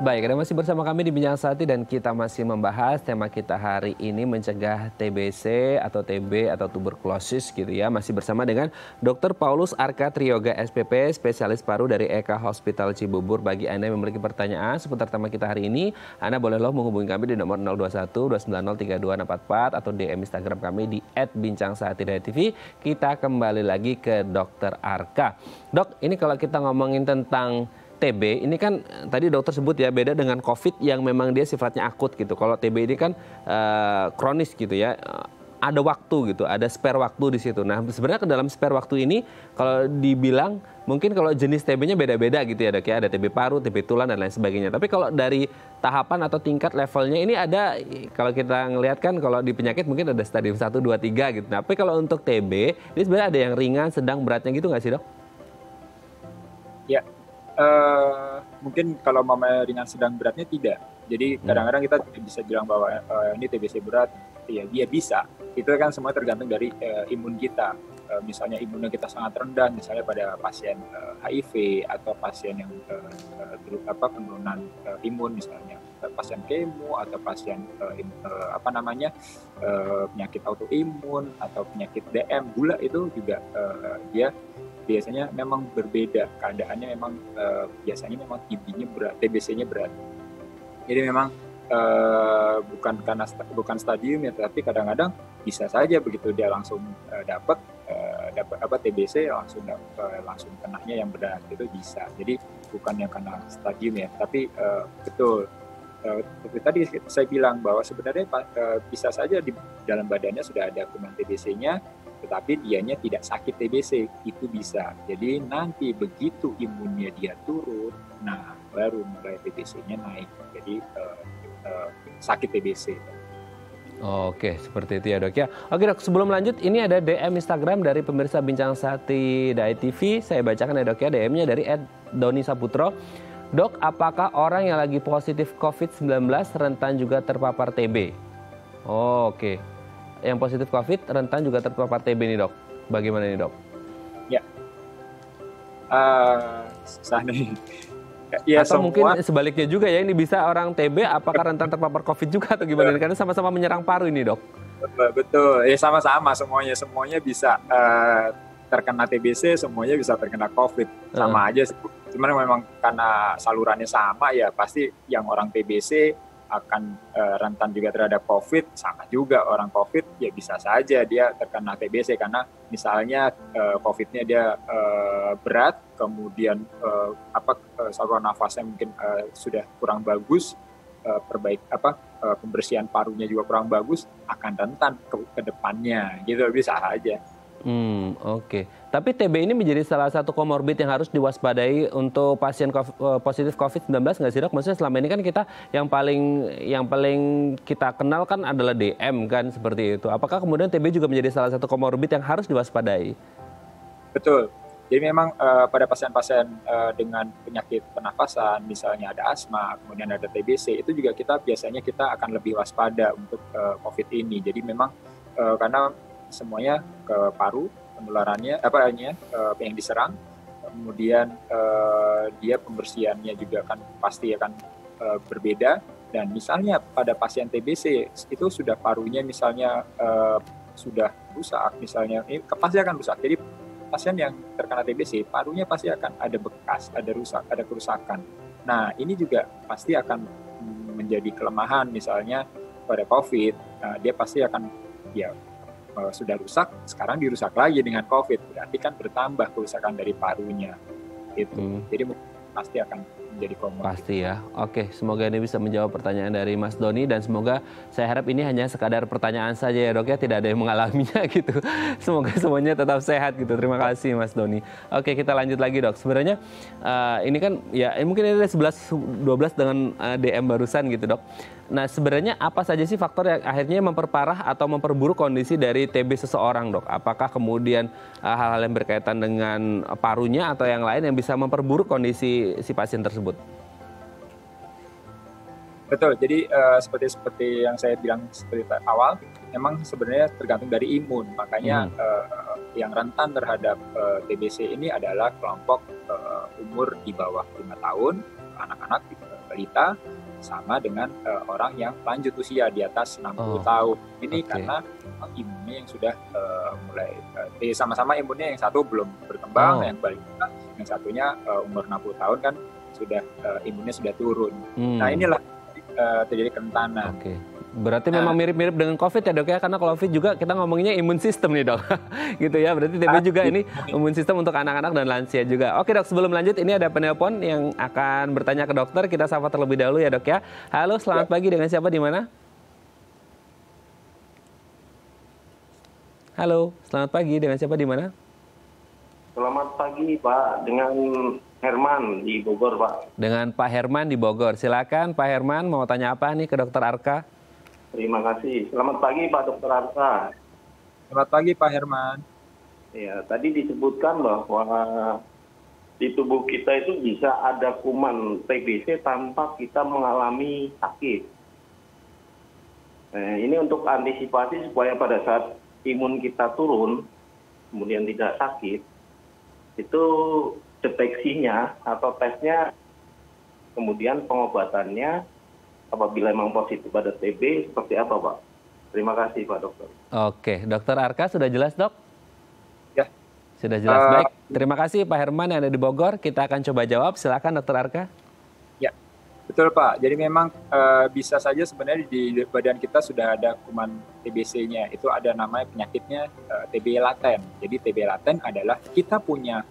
Baik, Anda masih bersama kami di Bincang Sehati dan kita masih membahas tema kita hari ini, mencegah TBC atau TB atau tuberkulosis gitu ya. Masih bersama dengan Dr. Paulus Arka Triyoga SPP, spesialis paru dari Eka Hospital Cibubur. Bagi Anda yang memiliki pertanyaan seputar tema kita hari ini, Anda boleh menghubungi kami di nomor 021-290-3244 atau DM Instagram kami di @bincangsahatidayatv. Kita kembali lagi ke Dr. Arka. Dok, ini kalau kita ngomongin tentang TB ini kan tadi dokter sebut ya, beda dengan COVID yang memang dia sifatnya akut gitu. Kalau TB ini kan kronis gitu ya, ada waktu gitu, ada spare waktu di situ. Nah sebenarnya ke dalam spare waktu ini kalau dibilang mungkin kalau jenis TB-nya beda-beda gitu ya dok ya, ada TB paru, TB tulang dan lain sebagainya. Tapi kalau dari tahapan atau tingkat levelnya ini ada, kalau kita ngelihat kan kalau di penyakit mungkin ada stadium 1, 2, 3 gitu. Nah, tapi kalau untuk TB ini sebenarnya ada yang ringan, sedang, beratnya gitu nggak sih dok? Ya. Mungkin kalau mamanya ringan sedang beratnya tidak. Jadi kadang-kadang kita tidak bisa bilang bahwa ini TBC berat. Ya dia bisa. Itu kan semua tergantung dari imun kita. misalnya imunnya kita sangat rendah, misalnya pada pasien HIV atau pasien yang penurunan imun, misalnya pasien kemo atau pasien penyakit autoimun atau penyakit DM, gula itu juga dia biasanya memang berbeda keadaannya, memang biasanya memang TB-nya berat, TBC-nya berat. Jadi memang bukan stadium ya, tapi kadang-kadang bisa saja begitu dia langsung dapat TBC langsung kenanya yang berat, itu bisa. Jadi bukan yang kena stadium ya, tapi betul. Tadi saya bilang bahwa sebenarnya bisa saja di dalam badannya sudah ada kuman TBC-nya, tetapi dianya tidak sakit TBC, itu bisa. Jadi nanti begitu imunnya dia turun, nah baru mulai TBC-nya naik, jadi sakit TBC. Oke, seperti itu ya dok ya. Oke dok, sebelum lanjut, ini ada DM Instagram dari pemirsa Bincang Sakti Diet TV. Saya bacakan ya dok ya, DM-nya dari @Doni Saputro. Dok, apakah orang yang lagi positif COVID-19 rentan juga terpapar TB? Oh, oke. Yang positif COVID rentan juga terpapar TB nih dok. Bagaimana nih dok? Ya, ya atau semua... mungkin sebaliknya juga ya, ini bisa orang TB apakah rentan terpapar COVID juga atau gimana? Karena sama-sama menyerang paru ini dok. Betul, ya sama-sama semuanya bisa terkena TBC, semuanya bisa terkena COVID, sama aja sih. Cuman memang karena salurannya sama ya, pasti yang orang TBC akan rentan juga terhadap COVID, sama juga orang COVID ya bisa saja dia terkena TBC karena misalnya COVID-nya dia berat, kemudian saluran nafasnya mungkin sudah kurang bagus, pembersihan parunya juga kurang bagus, akan rentan ke depannya gitu, bisa aja. Oke. Tapi TB ini menjadi salah satu komorbid yang harus diwaspadai untuk pasien positif COVID-19 nggak sih dok? Maksudnya selama ini kan kita yang paling kita kenal kan adalah DM kan, seperti itu. Apakah kemudian TB juga menjadi salah satu komorbid yang harus diwaspadai? Betul. Jadi memang pada pasien-pasien dengan penyakit pernafasan, misalnya ada asma, kemudian ada TBC, itu juga biasanya kita akan lebih waspada untuk COVID ini. Jadi memang karena semuanya ke paru, penularannya yang diserang, kemudian dia pembersihannya juga pasti akan berbeda. Dan misalnya pada pasien TBC itu sudah parunya misalnya sudah rusak, misalnya ini pasti akan rusak. Jadi pasien yang terkena TBC parunya pasti akan ada bekas, ada kerusakan. Nah ini juga pasti akan menjadi kelemahan, misalnya pada COVID, dia pasti akan sudah rusak, sekarang dirusak lagi dengan COVID, berarti kan bertambah kerusakan dari parunya itu. Jadi pasti akan menjadi komorbid. Pasti ya. Oke, semoga ini bisa menjawab pertanyaan dari Mas Doni, dan semoga, saya harap ini hanya sekadar pertanyaan saja ya dok ya, tidak ada yang mengalaminya gitu. Semoga semuanya tetap sehat gitu. Terima kasih Mas Doni. Oke, kita lanjut lagi dok. Sebenarnya ini kan ya mungkin ada 11-12 dengan DM barusan gitu dok. Nah sebenarnya apa saja sih faktor yang akhirnya memperparah atau memperburuk kondisi dari TB seseorang dok? Apakah kemudian hal-hal yang berkaitan dengan parunya atau yang lain yang bisa memperburuk kondisi si pasien tersebut? Betul, jadi seperti yang saya bilang seperti awal, memang sebenarnya tergantung dari imun. Makanya yang rentan terhadap TBC ini adalah kelompok umur di bawah 5 tahun, anak-anak, balita, sama dengan orang yang lanjut usia di atas 60 tahun. Ini karena imunnya yang sudah mulai sama-sama imunnya, yang satu belum berkembang, yang balita, yang satunya umur 60 tahun kan sudah imunnya sudah turun. Nah inilah terjadi kerentanan. Berarti memang mirip-mirip dengan COVID ya dok ya, karena COVID juga kita ngomonginnya imun sistem nih dok. Gitu ya, berarti TB juga ini imun sistem untuk anak-anak dan lansia juga. Oke dok, sebelum lanjut ini ada penelpon yang akan bertanya ke dokter, kita sapa terlebih dahulu ya dok ya. Halo, selamat pagi, dengan siapa di mana? Halo, selamat pagi, dengan siapa di mana? Selamat pagi Pak, dengan Herman di Bogor Pak. Dengan Pak Herman di Bogor, silakan Pak Herman, mau tanya apa nih ke dokter Arka? Terima kasih. Selamat pagi Pak Dokter Arka. Selamat pagi Pak Herman. Ya, tadi disebutkan bahwa di tubuh kita itu bisa ada kuman TBC tanpa kita mengalami sakit. Nah, ini untuk antisipasi supaya pada saat imun kita turun, kemudian tidak sakit, itu deteksinya atau tesnya, kemudian pengobatannya apabila memang positif pada TB seperti apa, Pak? Terima kasih, Pak Dokter. Oke, Dokter Arka sudah jelas, Dok? Ya. Sudah jelas. Baik, terima kasih Pak Herman yang ada di Bogor. Kita akan coba jawab. Silakan Dokter Arka. Ya, betul Pak. Jadi memang bisa saja sebenarnya di badan kita sudah ada kuman TBC-nya. Itu ada namanya penyakitnya TB laten. Jadi TB laten adalah kita punya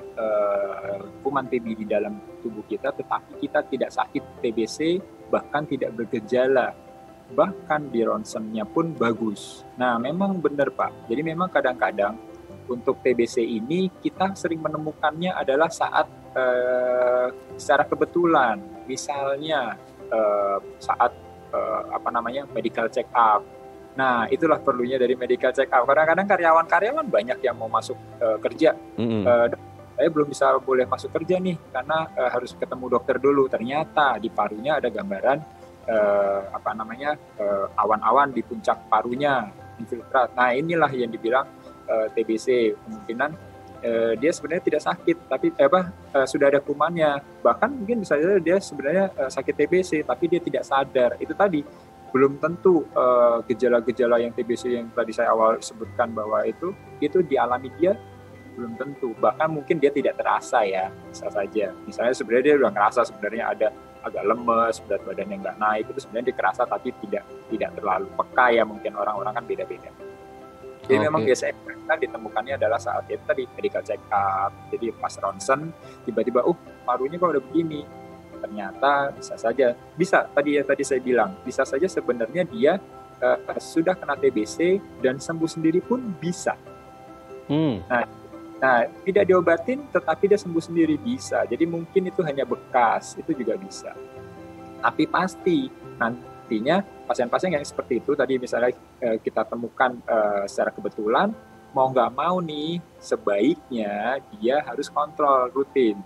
kuman TB di dalam tubuh kita, tetapi kita tidak sakit TBC, bahkan tidak bergejala. Bahkan di ronsennya pun bagus. Nah, memang benar Pak. Jadi memang kadang-kadang untuk TBC ini kita sering menemukannya adalah saat secara kebetulan, misalnya saat medical check up. Nah, itulah perlunya dari medical check up. Kadang-kadang karyawan banyak yang mau masuk kerja. Saya belum bisa boleh masuk kerja nih karena harus ketemu dokter dulu. Ternyata di parunya ada gambaran awan-awan di puncak parunya, infiltrat. Nah, inilah yang dibilang TBC. Kemungkinan dia sebenarnya tidak sakit, tapi sudah ada kumannya. Bahkan mungkin bisa saja dia sebenarnya sakit TBC, tapi dia tidak sadar. Itu tadi belum tentu gejala-gejala yang TBC yang tadi saya awal sebutkan bahwa itu dialami dia, belum tentu. Bahkan mungkin dia tidak terasa ya, bisa saja. Misalnya sebenarnya dia udah ngerasa sebenarnya ada agak lemes, berat badannya nggak naik, itu sebenarnya dikerasa tapi tidak terlalu peka ya, mungkin orang-orang kan beda-beda. Jadi memang biasanya ditemukannya adalah saat itu tadi medical check up. Jadi pas ronsen tiba-tiba parunya kok udah begini. Ternyata tadi saya bilang bisa saja sebenarnya dia sudah kena TBC dan sembuh sendiri pun bisa. Nah, tidak diobatin tetapi dia sembuh sendiri bisa. Jadi mungkin itu hanya bekas, itu juga bisa. Tapi pasti nantinya pasien-pasien yang seperti itu tadi misalnya kita temukan secara kebetulan, mau nggak mau nih sebaiknya dia harus kontrol rutin.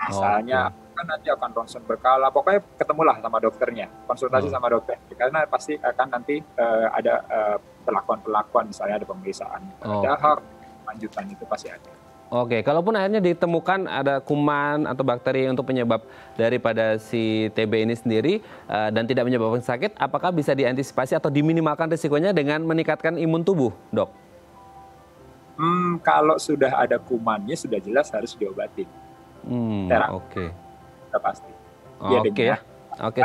Misalnya kan nanti akan ronsen berkala, pokoknya ketemulah sama dokternya, konsultasi sama dokter, karena pasti akan nanti ada perlakuan-perlakuan, misalnya ada pemeriksaan dahak, lanjutan itu pasti ada. Oke, kalaupun akhirnya ditemukan ada kuman atau bakteri untuk penyebab daripada si TB ini sendiri dan tidak menyebabkan sakit, apakah bisa diantisipasi atau diminimalkan risikonya dengan meningkatkan imun tubuh, Dok? Kalau sudah ada kumannya sudah jelas harus diobatin. Oke. Sudah pasti. Oke ya. Oke,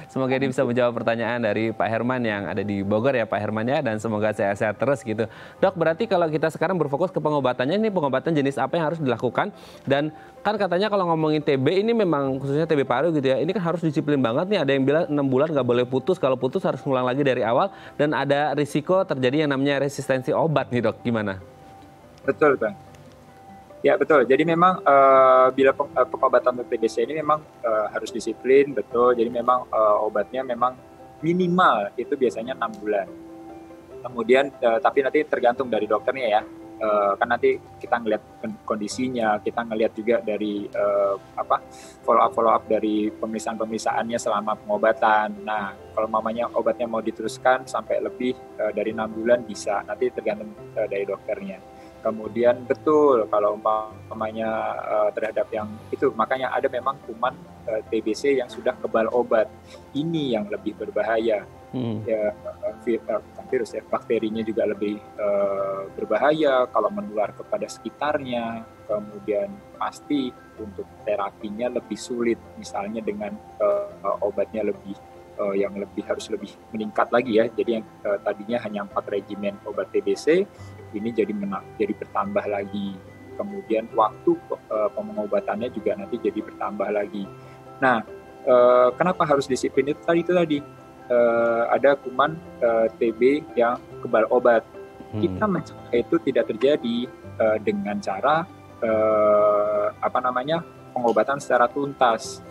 semoga ini bisa menjawab pertanyaan dari Pak Herman yang ada di Bogor ya Pak Herman ya, dan semoga sehat-sehat terus gitu. Dok, berarti kalau kita sekarang berfokus ke pengobatannya, ini pengobatan jenis apa yang harus dilakukan? Dan kan katanya kalau ngomongin TB ini memang khususnya TB paru gitu ya, ini kan harus disiplin banget nih. Ada yang bilang 6 bulan nggak boleh putus, kalau putus harus ngulang lagi dari awal, dan ada risiko terjadi yang namanya resistensi obat nih Dok, gimana? Betul Bang. Ya betul, jadi memang bila pengobatan untuk TBC ini memang harus disiplin, betul. Jadi memang obatnya memang minimal itu biasanya 6 bulan. Kemudian tapi nanti tergantung dari dokternya ya. Kan nanti kita ngelihat kondisinya, kita ngelihat juga dari follow up dari pemeriksaannya selama pengobatan. Nah, kalau mamanya obatnya mau diteruskan sampai lebih dari 6 bulan bisa, nanti tergantung dari dokternya. Kemudian betul kalau umpamanya terhadap yang itu, makanya ada memang kuman TBC yang sudah kebal obat. Ini yang lebih berbahaya. Ya, virus ya, bakterinya juga lebih berbahaya kalau menular kepada sekitarnya. Kemudian pasti untuk terapinya lebih sulit, misalnya dengan obatnya lebih yang harus lebih meningkat lagi ya. Jadi yang tadinya hanya 4 regimen obat TBC, ini jadi bertambah lagi. Kemudian waktu pengobatannya juga nanti jadi bertambah lagi. Nah, kenapa harus disiplin itu tadi? Ada kuman TB yang kebal obat. Kita mencegah itu tidak terjadi dengan cara pengobatan secara tuntas.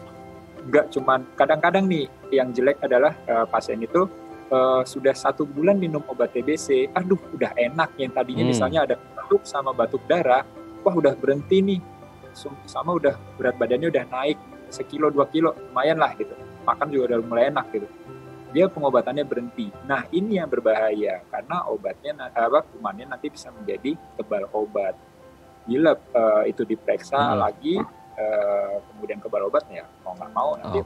Enggak cuman kadang-kadang nih yang jelek adalah pasien itu sudah 1 bulan minum obat TBC, udah enak, yang tadinya misalnya ada batuk sama batuk darah, wah udah berhenti nih, sama udah berat badannya udah naik 1 kilo 2 kilo, lumayan lah gitu, makan juga udah mulai enak gitu. dia pengobatannya berhenti. Nah, ini yang berbahaya karena kumannya nanti bisa menjadi kebal obat. Bila itu diperiksa lagi, kemudian kebal obatnya mau nggak mau nanti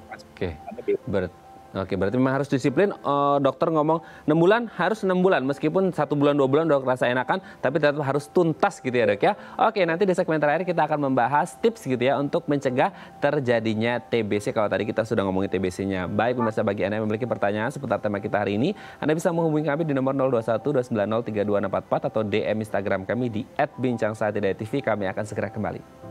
Oke, berarti memang harus disiplin. Dokter ngomong 6 bulan, harus 6 bulan. Meskipun 1 bulan, 2 bulan udah rasa enakan, tapi tetap harus tuntas gitu ya dok ya. Oke, nanti di segmen terakhir kita akan membahas tips gitu ya untuk mencegah terjadinya TBC. Kalau tadi kita sudah ngomongin TBC-nya. Baik, pemirsa, bagi Anda yang memiliki pertanyaan seputar tema kita hari ini, Anda bisa menghubungi kami di nomor 021-290-3244 atau DM Instagram kami di @bincangsaat.tv. Kami akan segera kembali.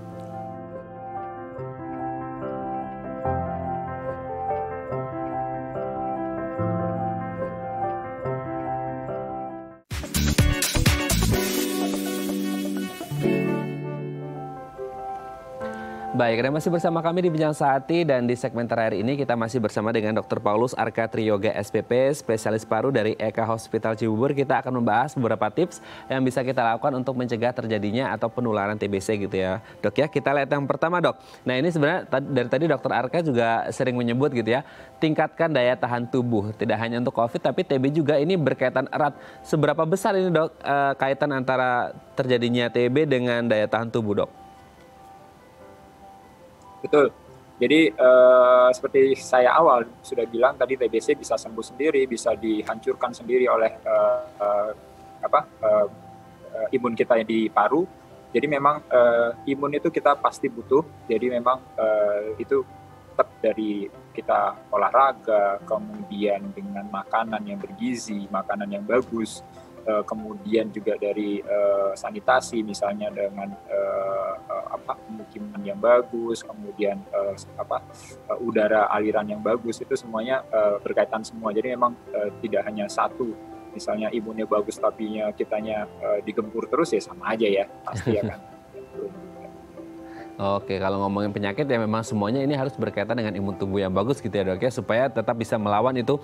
Baik, Anda masih bersama kami di Bincang Sehati dan di segmen terakhir ini kita masih bersama dengan Dr. Paulus Arka Triyoga SPP, spesialis paru dari Eka Hospital Cibubur. Kita akan membahas beberapa tips yang bisa kita lakukan untuk mencegah terjadinya atau penularan TBC gitu ya. Dok ya, kita lihat yang pertama dok. Nah ini sebenarnya dari tadi Dr. Arka juga sering menyebut gitu ya, tingkatkan daya tahan tubuh. Tidak hanya untuk COVID tapi TB juga ini berkaitan erat. Seberapa besar ini dok kaitan antara terjadinya TB dengan daya tahan tubuh dok? Betul. Jadi seperti saya awal sudah bilang tadi, TBC bisa sembuh sendiri, bisa dihancurkan sendiri oleh imun kita yang di paru. Jadi memang imun itu kita pasti butuh. Jadi memang itu tetap dari kita olahraga, kemudian dengan makanan yang bergizi, makanan yang bagus, kemudian juga dari sanitasi misalnya dengan pemukiman yang bagus, kemudian udara aliran yang bagus, itu semuanya berkaitan semua. Jadi memang tidak hanya satu, misalnya imunnya bagus tapi kitanya digempur terus ya sama aja ya, pasti akan. Oke, kalau ngomongin penyakit ya memang semuanya ini harus berkaitan dengan imun tubuh yang bagus gitu ya dok ya, supaya tetap bisa melawan itu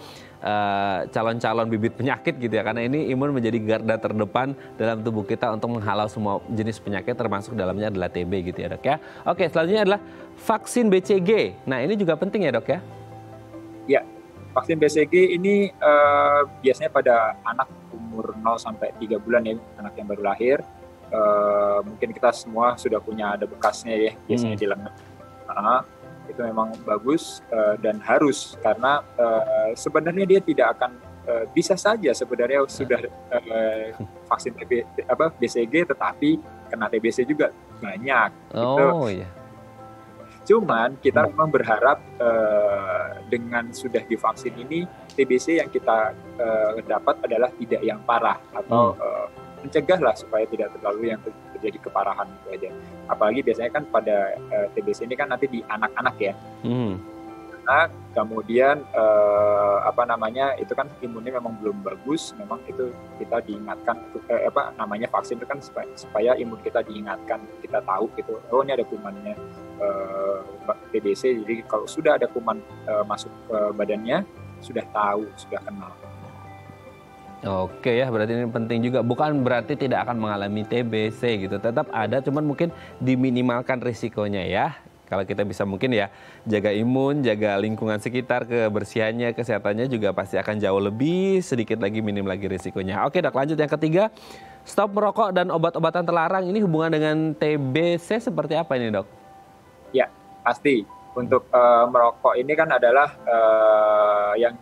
calon-calon bibit penyakit gitu ya, karena ini imun menjadi garda terdepan dalam tubuh kita untuk menghalau semua jenis penyakit, termasuk dalamnya adalah TB gitu ya dok ya. Oke, selanjutnya adalah vaksin BCG. Nah ini juga penting ya dok ya? Ya, vaksin BCG ini biasanya pada anak umur 0-3 bulan ya, anak yang baru lahir. Mungkin kita semua sudah punya ada bekasnya ya, biasanya di lengan. Itu memang bagus dan harus, karena sebenarnya dia tidak akan bisa saja sebenarnya sudah vaksin BCG tetapi kena TBC juga banyak. Iya. Cuman kita memang berharap dengan sudah divaksin ini, TBC yang kita dapat adalah tidak yang parah atau mencegah lah supaya tidak terlalu yang terjadi keparahan itu aja. Apalagi biasanya kan pada TBC ini kan nanti di anak-anak ya. Anak, kemudian itu kan imunnya memang belum bagus. Memang itu kita diingatkan vaksin itu kan supaya imun kita diingatkan, kita tahu gitu. Oh ini ada kumannya TBC. Jadi kalau sudah ada kuman masuk ke badannya, sudah tahu, sudah kenal. Oke ya, berarti ini penting juga. Bukan berarti tidak akan mengalami TBC gitu. Tetap ada, cuman mungkin diminimalkan risikonya ya. Kalau kita bisa mungkin ya jaga imun, jaga lingkungan sekitar, kebersihannya, kesehatannya juga pasti akan jauh lebih sedikit lagi, minim lagi risikonya. Oke dok, lanjut yang ketiga. Stop merokok dan obat-obatan terlarang. Ini hubungan dengan TBC seperti apa ini dok? Ya, pasti. Untuk merokok ini kan adalah yang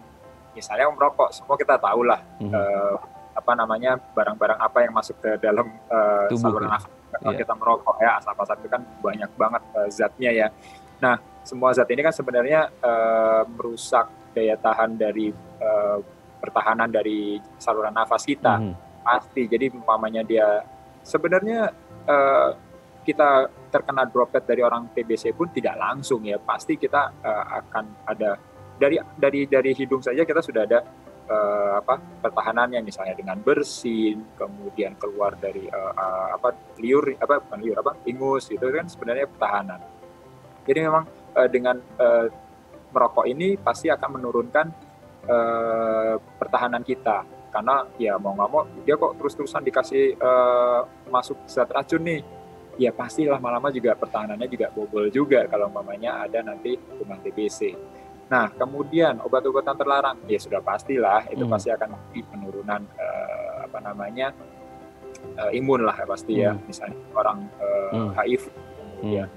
misalnya merokok, semua kita tahu lah barang-barang apa yang masuk ke dalam saluran nafas kalau kita merokok ya, asap-asap itu kan banyak banget zatnya ya. Nah, semua zat ini kan sebenarnya merusak daya tahan dari pertahanan dari saluran nafas kita. Pasti. Jadi umpamanya dia sebenarnya kita terkena droplet dari orang TBC pun tidak langsung ya, pasti kita akan ada dari hidung saja kita sudah ada pertahanannya, misalnya dengan bersin, kemudian keluar dari ingus, itu kan sebenarnya pertahanan. Jadi memang dengan merokok ini pasti akan menurunkan pertahanan kita, karena ya mau nggak mau dia kok terus-terusan dikasih masuk zat racun nih, ya pasti lama-lama juga pertahanannya juga bobol juga kalau umpamanya ada nanti kuman TBC. Nah, kemudian obat-obatan terlarang, ya sudah pastilah itu pasti akan penurunan imun lah pasti ya. Misalnya orang HIV, kemudian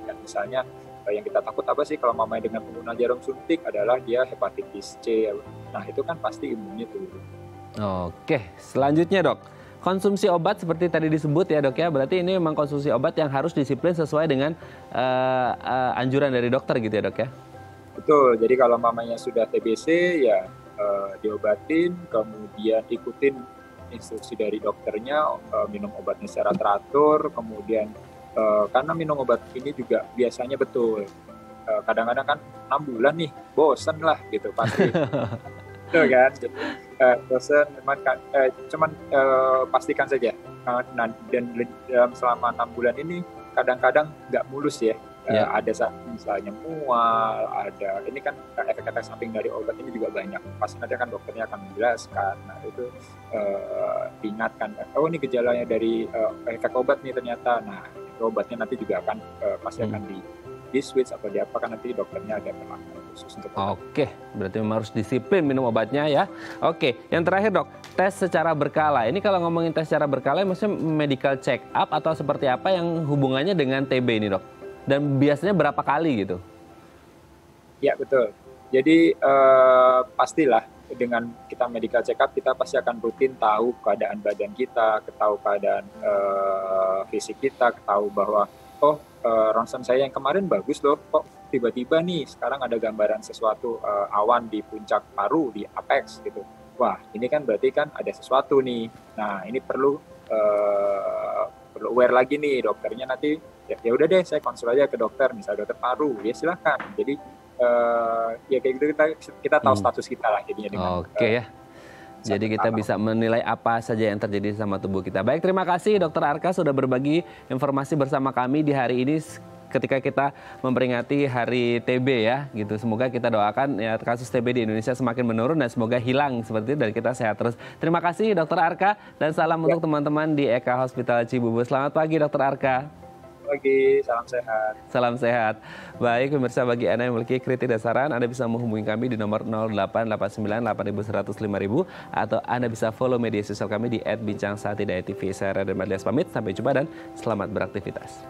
dan misalnya yang kita takut apa sih kalau mamanya dengan penggunaan jarum suntik adalah dia hepatitis C. Nah, itu kan pasti imunnya turun. Oke, selanjutnya dok, konsumsi obat seperti tadi disebut ya dok ya, berarti ini memang konsumsi obat yang harus disiplin sesuai dengan anjuran dari dokter gitu ya dok ya? Betul, jadi kalau mamanya sudah TBC ya diobatin, kemudian ikutin instruksi dari dokternya, minum obatnya secara teratur, kemudian karena minum obat ini juga biasanya betul, kadang-kadang kan 6 bulan nih, bosen lah gitu pasti. Betul kan, jadi bosen, cuman pastikan saja, dan dalam selama 6 bulan ini kadang-kadang nggak mulus ya. Ada saat misalnya mual, ada ini kan efek-efek samping dari obat ini juga banyak. Pasti nanti kan dokternya akan menjelaskan. Nah itu diingatkan, oh ini gejalanya dari efek obat nih ternyata. Nah itu obatnya nanti juga akan pasti akan di switch atau diapakan nanti dokternya ada perlakuan khusus untuk obat. Oke, berarti memang harus disiplin minum obatnya ya. Oke, yang terakhir dok, tes secara berkala. Ini kalau ngomongin tes secara berkala, maksudnya medical check up atau seperti apa yang hubungannya dengan TB ini dok? Dan biasanya berapa kali gitu? Ya betul. Jadi pastilah dengan kita medical check up kita pasti akan rutin tahu keadaan badan kita, tahu keadaan fisik kita, tahu bahwa ronsen saya yang kemarin bagus loh, kok tiba-tiba nih sekarang ada gambaran sesuatu awan di puncak paru, di apex gitu. Wah ini kan berarti kan ada sesuatu nih. Nah ini perlu aware lagi nih dokternya nanti. Ya udah deh saya konsul aja ke dokter, misalnya dokter paru, ya silahkan. Jadi ya kayak gitu kita tahu status kita lah jadinya dengan. Oke ya. Jadi kita bisa menilai apa saja yang terjadi sama tubuh kita. Baik, terima kasih Dokter Arka sudah berbagi informasi bersama kami di hari ini ketika kita memperingati Hari TB ya, gitu. Semoga kita doakan ya kasus TB di Indonesia semakin menurun dan semoga hilang seperti itu dan kita sehat terus. Terima kasih Dokter Arka dan salam untuk teman-teman di Eka Hospital Cibubur. Selamat pagi Dokter Arka. Pagi, salam sehat. Salam sehat. Baik, pemirsa, bagi Anda yang memiliki kritik dan saran, Anda bisa menghubungi kami di nomor 0889 8100 5000 atau Anda bisa follow media sosial kami di @bincangsaat.tv. Saya Raden Madlias pamit, sampai jumpa dan selamat beraktivitas.